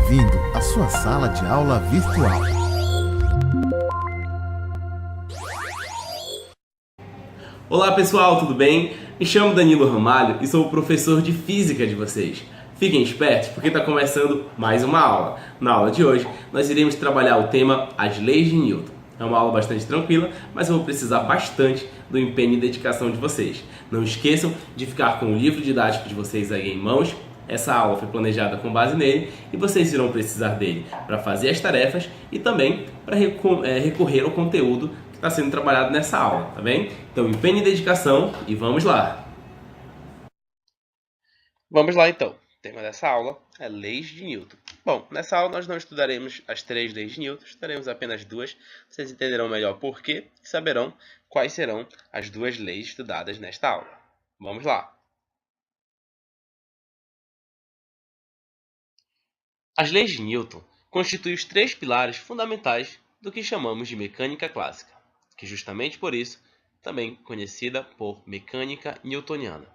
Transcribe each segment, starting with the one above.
bem-vindo à sua sala de aula virtual. Olá pessoal, tudo bem? Me chamo Danilo Ramalho e sou o professor de Física de vocês. Fiquem espertos porque está começando mais uma aula. Na aula de hoje, nós iremos trabalhar o tema As Leis de Newton. É uma aula bastante tranquila, mas eu vou precisar bastante do empenho e dedicação de vocês. Não esqueçam de ficar com o livro didático de vocês aí em mãos. Essa aula foi planejada com base nele e vocês irão precisar dele para fazer as tarefas e também para recorrer ao conteúdo que está sendo trabalhado nessa aula, tá bem? Então, empenho e dedicação e vamos lá! Vamos lá então. O tema dessa aula é Leis de Newton. Bom, nessa aula nós não estudaremos as 3 leis de Newton, estudaremos apenas 2. Vocês entenderão melhor por quê e saberão quais serão as 2 leis estudadas nesta aula. Vamos lá! As leis de Newton constituem os 3 pilares fundamentais do que chamamos de mecânica clássica, que justamente por isso também conhecida por mecânica newtoniana.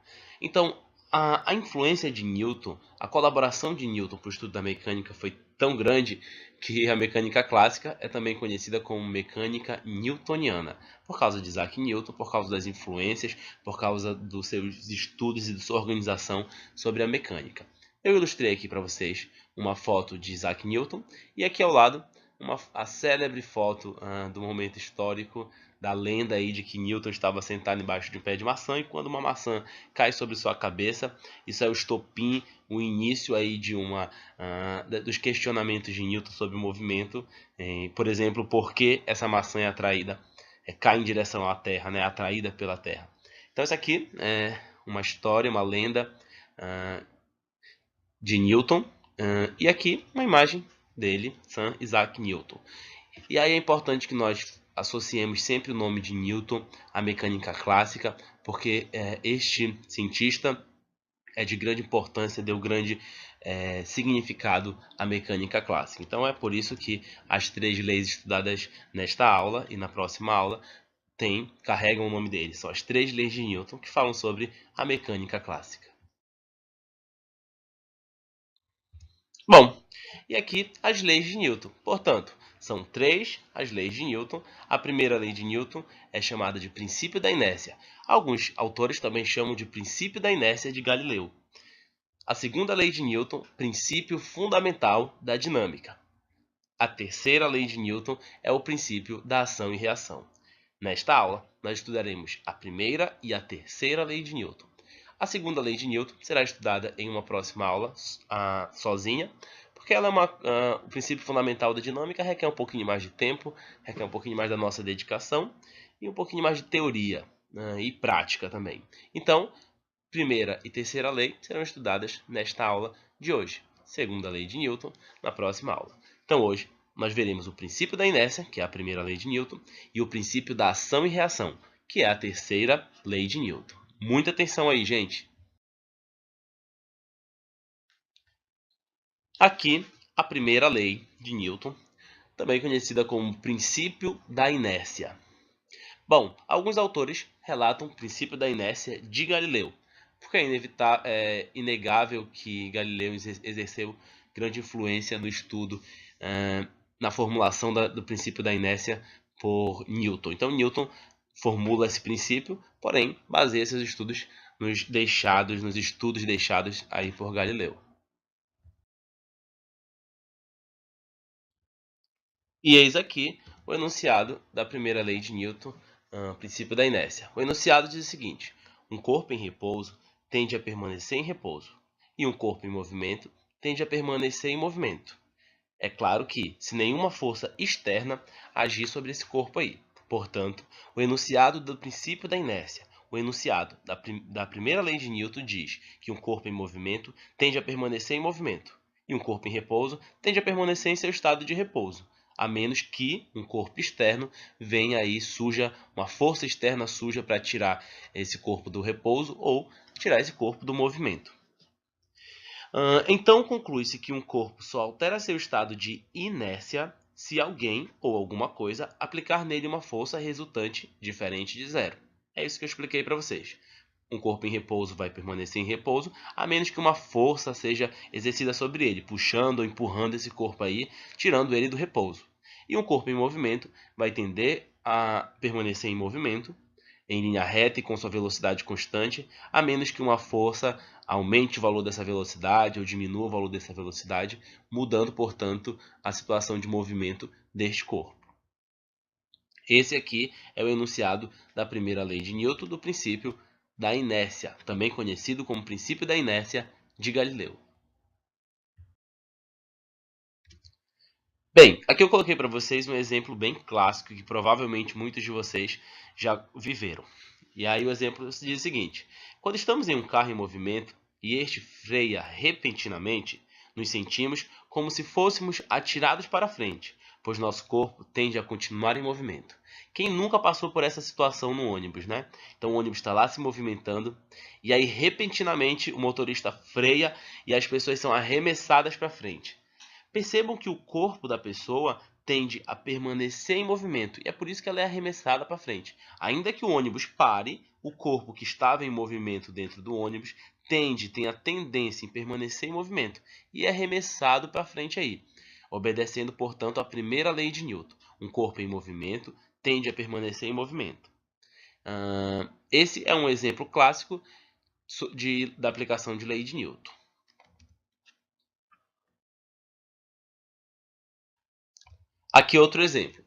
Então, a influência de Newton, a colaboração de Newton para o estudo da mecânica foi tão grande que a mecânica clássica é também conhecida como mecânica newtoniana, por causa de Isaac Newton, por causa das influências, por causa dos seus estudos e da sua organização sobre a mecânica. Eu ilustrei aqui para vocês uma foto de Isaac Newton e aqui ao lado a célebre foto do momento histórico da lenda aí de que Newton estava sentado embaixo de um pé de maçã e quando uma maçã cai sobre sua cabeça, isso é o estopim, o início aí de dos questionamentos de Newton sobre o movimento. Por exemplo, por que essa maçã é atraída, cai em direção à Terra, né, atraída pela Terra. Então isso aqui é uma história, uma lenda de Newton, e aqui uma imagem dele, Sir Isaac Newton. E aí é importante que nós associemos sempre o nome de Newton à mecânica clássica, porque este cientista é de grande importância, deu grande significado à mecânica clássica. Então é por isso que as 3 leis estudadas nesta aula e na próxima aula carregam o nome dele. São as 3 leis de Newton que falam sobre a mecânica clássica. Bom, e aqui as leis de Newton. Portanto, são 3 as leis de Newton. A primeira lei de Newton é chamada de princípio da inércia. Alguns autores também chamam de princípio da inércia de Galileu. A segunda lei de Newton, princípio fundamental da dinâmica. A terceira lei de Newton é o princípio da ação e reação. Nesta aula, nós estudaremos a primeira e a terceira lei de Newton. A segunda lei de Newton será estudada em uma próxima aula sozinha, porque ela é o princípio fundamental da dinâmica, requer um pouquinho mais de tempo, requer um pouquinho mais da nossa dedicação e um pouquinho mais de teoria e prática também. Então, primeira e terceira lei serão estudadas nesta aula de hoje. Segunda lei de Newton, na próxima aula. Então, hoje, nós veremos o princípio da inércia, que é a primeira lei de Newton, e o princípio da ação e reação, que é a terceira lei de Newton. Muita atenção aí, gente! Aqui, a primeira lei de Newton, também conhecida como princípio da inércia. Bom, alguns autores relatam o princípio da inércia de Galileu, porque é inegável que Galileu exerceu grande influência no estudo, na formulação do princípio da inércia por Newton. Então, Newton formula esse princípio, porém, baseia seus estudos nos estudos deixados aí por Galileu. E eis aqui o enunciado da primeira lei de Newton, princípio da inércia. O enunciado diz o seguinte: um corpo em repouso tende a permanecer em repouso, e um corpo em movimento tende a permanecer em movimento. É claro que, se nenhuma força externa agir sobre esse corpo aí. Portanto, o enunciado do princípio da inércia, o enunciado da primeira lei de Newton diz que um corpo em movimento tende a permanecer em movimento, e um corpo em repouso tende a permanecer em seu estado de repouso, a menos que um corpo externo venha aí uma força externa suja para tirar esse corpo do repouso ou tirar esse corpo do movimento. Então conclui-se que um corpo só altera seu estado de inércia se alguém ou alguma coisa aplicar nele uma força resultante diferente de zero. É isso que eu expliquei para vocês. Um corpo em repouso vai permanecer em repouso, a menos que uma força seja exercida sobre ele, puxando ou empurrando esse corpo aí, tirando ele do repouso. E um corpo em movimento vai tender a permanecer em movimento, em linha reta e com sua velocidade constante, a menos que uma força aumente o valor dessa velocidade ou diminua o valor dessa velocidade, mudando, portanto, a situação de movimento deste corpo. Esse aqui é o enunciado da primeira lei de Newton do princípio da inércia, também conhecido como princípio da inércia de Galileu. Bem, aqui eu coloquei para vocês um exemplo bem clássico que provavelmente muitos de vocês já viveram. E aí o exemplo diz o seguinte: quando estamos em um carro em movimento e este freia repentinamente, nos sentimos como se fôssemos atirados para frente, pois nosso corpo tende a continuar em movimento. Quem nunca passou por essa situação no ônibus, né? Então o ônibus está lá se movimentando e aí repentinamente o motorista freia e as pessoas são arremessadas para frente. Percebam que o corpo da pessoa tende a permanecer em movimento e é por isso que ela é arremessada para frente. Ainda que o ônibus pare, o corpo que estava em movimento dentro do ônibus tem a tendência em permanecer em movimento e é arremessado para frente aí, obedecendo, portanto, a primeira lei de Newton. Um corpo em movimento tende a permanecer em movimento. Esse é um exemplo clássico da aplicação de lei de Newton. Aqui outro exemplo.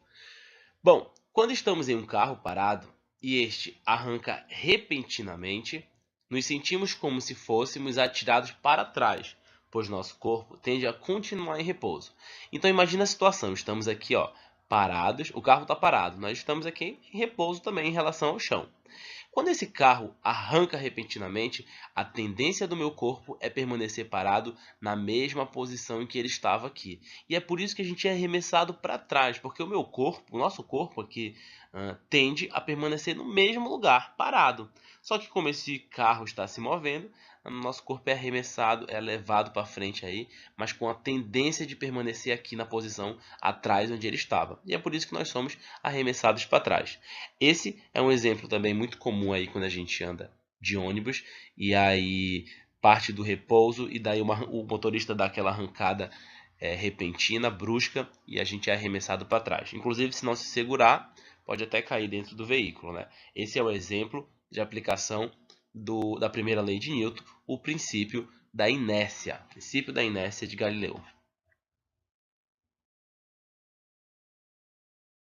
Bom, quando estamos em um carro parado e este arranca repentinamente, nos sentimos como se fôssemos atirados para trás, pois nosso corpo tende a continuar em repouso. Então imagina a situação, estamos aqui parados, o carro está parado, nós estamos aqui em repouso também em relação ao chão. Quando esse carro arranca repentinamente, a tendência do meu corpo é permanecer parado na mesma posição em que ele estava aqui. E é por isso que a gente é arremessado para trás, porque o nosso corpo aqui, tende a permanecer no mesmo lugar, parado. Só que como esse carro está se movendo, nosso corpo é arremessado, é levado para frente aí, mas com a tendência de permanecer aqui na posição atrás onde ele estava. E é por isso que nós somos arremessados para trás. Esse é um exemplo também muito comum aí quando a gente anda de ônibus e aí parte do repouso e daí o motorista dá aquela arrancada repentina, brusca e a gente é arremessado para trás. Inclusive, se não se segurar, pode até cair dentro do veículo, né? Esse é o exemplo de aplicação da primeira lei de Newton, o princípio da inércia de Galileu.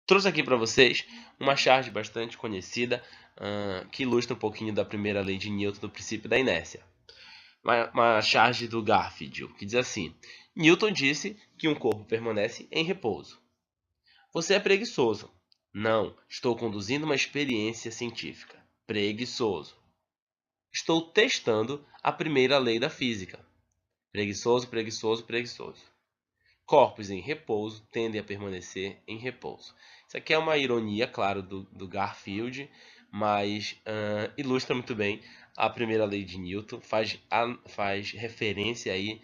Trouxe aqui para vocês uma charge bastante conhecida que ilustra um pouquinho da primeira lei de Newton do princípio da inércia. Uma charge do Garfield, que diz assim: Newton disse que um corpo permanece em repouso. Você é preguiçoso. Não, estou conduzindo uma experiência científica. Preguiçoso. Estou testando a primeira lei da física. Preguiçoso, preguiçoso, preguiçoso. Corpos em repouso tendem a permanecer em repouso. Isso aqui é uma ironia, claro, do Garfield, mas ilustra muito bem a primeira lei de Newton, faz referência aí,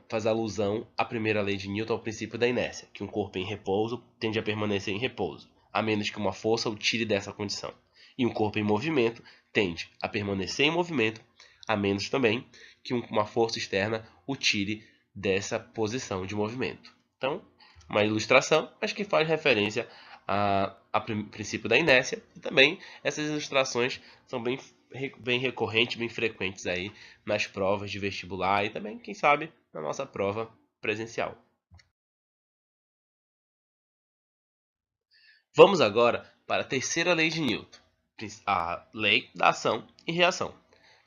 faz alusão à primeira lei de Newton, ao princípio da inércia, que um corpo em repouso tende a permanecer em repouso, a menos que uma força o tire dessa condição. E um corpo em movimento tende a permanecer em movimento, a menos também que uma força externa o tire dessa posição de movimento. Então, uma ilustração, mas que faz referência ao princípio da inércia. E também essas ilustrações são bem recorrentes, bem frequentes aí nas provas de vestibular e também, quem sabe, na nossa prova presencial. Vamos agora para a terceira lei de Newton, a lei da ação e reação.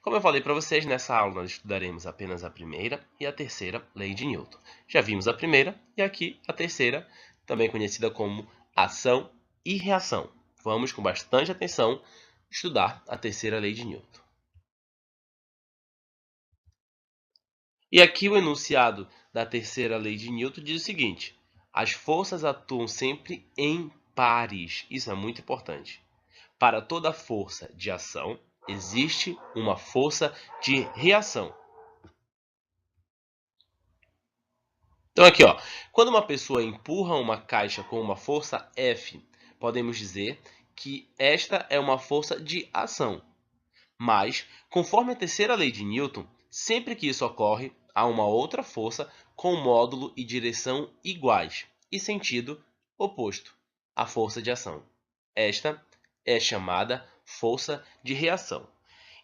Como eu falei para vocês, nessa aula nós estudaremos apenas a primeira e a terceira lei de Newton. Já vimos a primeira e aqui a terceira, também conhecida como ação e reação. Vamos com bastante atenção estudar a terceira lei de Newton. E aqui o enunciado da terceira lei de Newton diz o seguinte: as forças atuam sempre em pares. Isso é muito importante. Para toda força de ação, existe uma força de reação. Então aqui, quando uma pessoa empurra uma caixa com uma força F, podemos dizer que esta é uma força de ação. Mas, conforme a terceira lei de Newton, sempre que isso ocorre, há uma outra força com módulo e direção iguais e sentido oposto à força de ação. Esta é chamada força de reação.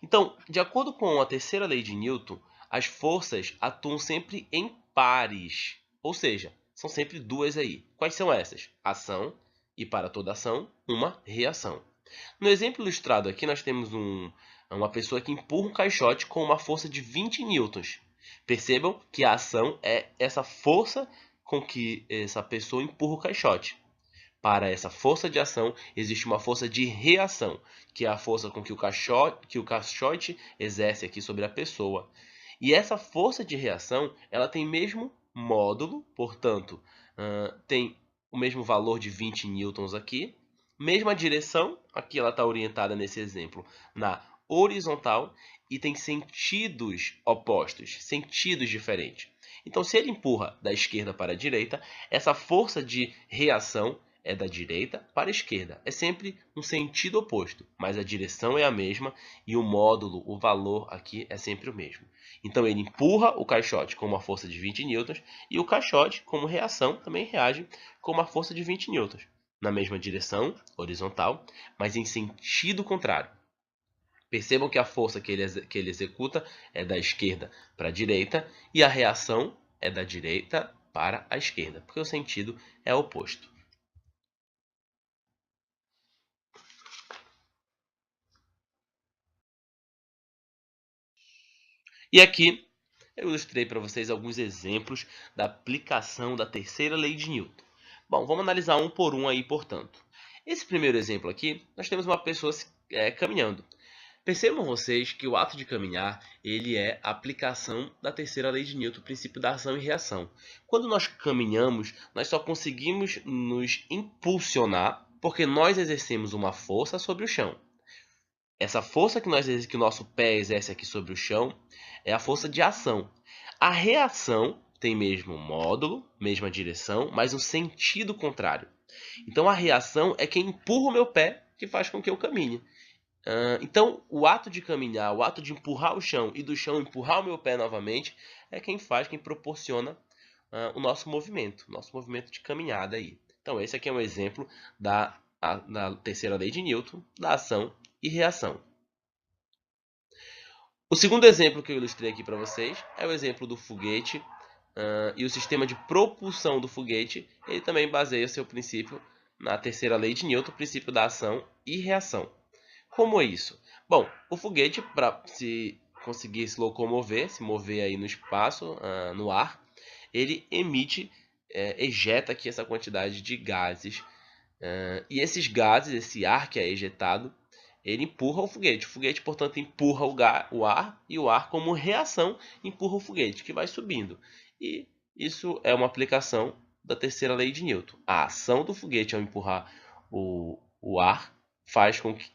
Então, de acordo com a terceira lei de Newton, as forças atuam sempre em pares, ou seja, são sempre duas aí. Quais são essas? Ação e, para toda ação, uma reação. No exemplo ilustrado aqui, nós temos uma pessoa que empurra um caixote com uma força de 20 newtons. Percebam que a ação é essa força com que essa pessoa empurra o caixote. Para essa força de ação, existe uma força de reação, que é a força com que o caixote exerce aqui sobre a pessoa. E essa força de reação, ela tem mesmo módulo, portanto, tem o mesmo valor de 20 newtons aqui, mesma direção, aqui ela está orientada nesse exemplo na horizontal, e tem sentidos opostos, sentidos diferentes. Então, se ele empurra da esquerda para a direita, essa força de reação é da direita para a esquerda. É sempre um sentido oposto, mas a direção é a mesma e o módulo, o valor aqui é sempre o mesmo. Então ele empurra o caixote com uma força de 20 newtons e o caixote, como reação, também reage com uma força de 20 newtons, na mesma direção, horizontal, mas em sentido contrário. Percebam que a força que ele executa é da esquerda para a direita e a reação é da direita para a esquerda, porque o sentido é oposto. E aqui eu ilustrei para vocês alguns exemplos da aplicação da terceira lei de Newton. Bom, vamos analisar um por um aí, portanto. Esse primeiro exemplo aqui, nós temos uma pessoa caminhando. Percebam vocês que o ato de caminhar, ele é a aplicação da terceira lei de Newton, o princípio da ação e reação. Quando nós caminhamos, nós só conseguimos nos impulsionar porque nós exercemos uma força sobre o chão. Essa força que o nosso pé exerce aqui sobre o chão é a força de ação. A reação tem mesmo módulo, mesma direção, mas um sentido contrário. Então a reação é quem empurra o meu pé, que faz com que eu caminhe. Então o ato de caminhar, o ato de empurrar o chão e do chão empurrar o meu pé novamente, é quem proporciona o nosso movimento de caminhada aí. Então esse aqui é um exemplo da terceira lei de Newton, da ação e reação. O segundo exemplo que eu ilustrei aqui para vocês é o exemplo do foguete e o sistema de propulsão do foguete. Ele também baseia seu princípio na terceira lei de Newton, o princípio da ação e reação. Como é isso? Bom, o foguete, para conseguir se locomover, se mover aí no espaço, no ar, ele ejeta aqui essa quantidade de gases. E esses gases, esse ar que é ejetado, ele empurra o foguete. O foguete, portanto, empurra o ar e o ar, como reação, empurra o foguete, que vai subindo. E isso é uma aplicação da terceira lei de Newton. A ação do foguete ao empurrar o ar faz com que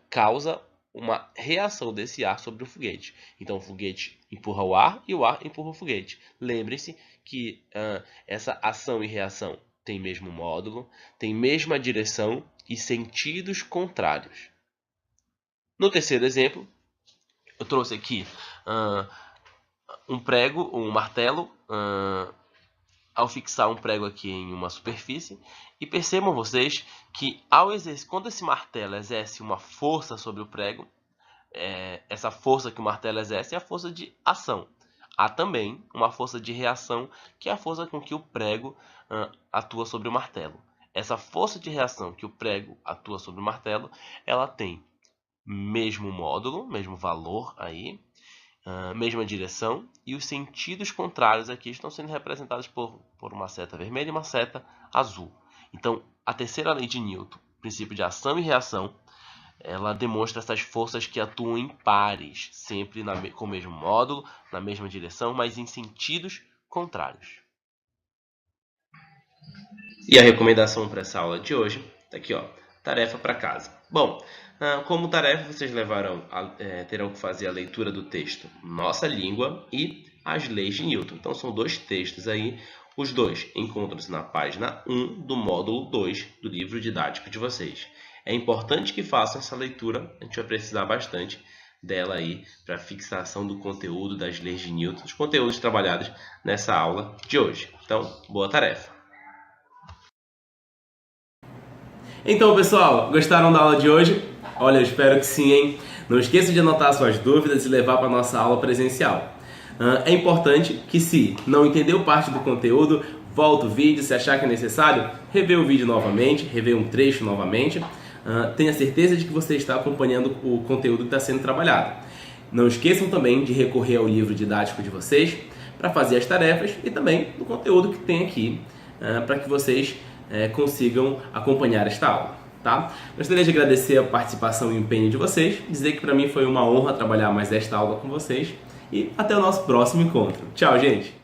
causa uma reação desse ar sobre o foguete. Então o foguete empurra o ar e o ar empurra o foguete. Lembrem-se que essa ação e reação tem mesmo módulo, tem mesma direção e sentidos contrários. No terceiro exemplo, eu trouxe aqui um prego, um martelo, ao fixar um prego aqui em uma superfície. E percebam vocês que quando esse martelo exerce uma força sobre o prego, essa força que o martelo exerce é a força de ação. Há também uma força de reação, que é a força com que o prego atua sobre o martelo. Essa força de reação que o prego atua sobre o martelo, ela tem mesmo módulo, mesmo valor aí, mesma direção, e os sentidos contrários aqui estão sendo representados por uma seta vermelha e uma seta azul. Então, a terceira lei de Newton, princípio de ação e reação, ela demonstra essas forças que atuam em pares, sempre com o mesmo módulo, na mesma direção, mas em sentidos contrários. E a recomendação para essa aula de hoje está aqui, ó, tarefa para casa. Bom, como tarefa vocês terão que fazer a leitura do texto Nossa Língua e As Leis de Newton. Então são dois textos aí, os dois encontram-se na página 1 do módulo 2 do livro didático de vocês. É importante que façam essa leitura, a gente vai precisar bastante dela aí para fixação do conteúdo das leis de Newton, os conteúdos trabalhados nessa aula de hoje. Então, boa tarefa! Então, pessoal, gostaram da aula de hoje? Olha, eu espero que sim, hein? Não esqueça de anotar suas dúvidas e levar para a nossa aula presencial. É importante que, se não entendeu parte do conteúdo, volta o vídeo, se achar que é necessário, rever o vídeo novamente, rever um trecho novamente. Tenha certeza de que você está acompanhando o conteúdo que está sendo trabalhado. Não esqueçam também de recorrer ao livro didático de vocês para fazer as tarefas e também do conteúdo que tem aqui para que vocês consigam acompanhar esta aula. Tá? Gostaria de agradecer a participação e o empenho de vocês, dizer que para mim foi uma honra trabalhar mais esta aula com vocês e até o nosso próximo encontro. Tchau, gente!